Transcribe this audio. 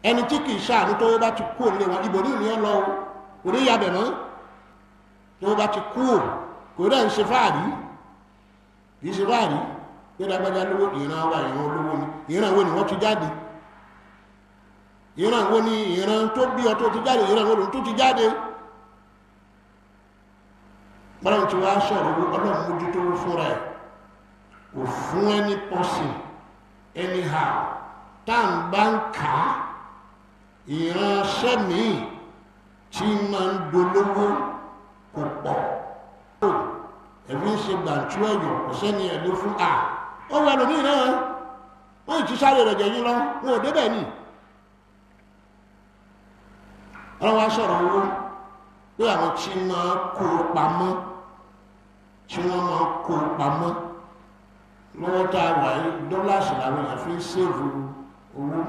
ẹni tí kì í ṣàánú tó bá ti kú òní wọn ibò ní ìyẹn lọ kò ní yabẹ̀ mọ́ tó bá ti kú kò dẹ̀ ń ṣe fáàrí kì í ṣe fáàrí pé dágbájá lówó ìran wa ìran olówó ni ìran wo ni wọ́n ti jáde ìran wo ni ìran tó bí ọ tó ti jáde ìran wo ni tó ti jáde bọ́lá tí wàá sọ̀rọ̀ ọlọ́run mójútó fúnra ẹ̀ kò fún ẹni pọ́sìn anyhow táwọn bá ń kà á ìránṣẹ́ míì tí máa ń dolówó kò pọ̀ ẹ̀bí ń ṣe gbàǹtú ẹ̀yọ̀ kò sẹ́ni ẹ̀ ló fún à ó wà lómi náà wọ́n ì ti sáré rẹ̀ jẹ̀yìn lọ wọn ò débẹ̀ ní ọlọ́run wá sọ̀rọ̀ owó pé àwọn tí máa kó pamọ́ tí wọ́n máa kó pamọ́ lọ́wọ́ tá a wà yìí dọ́làsì làwọn èèyàn fi ń ṣèlú owó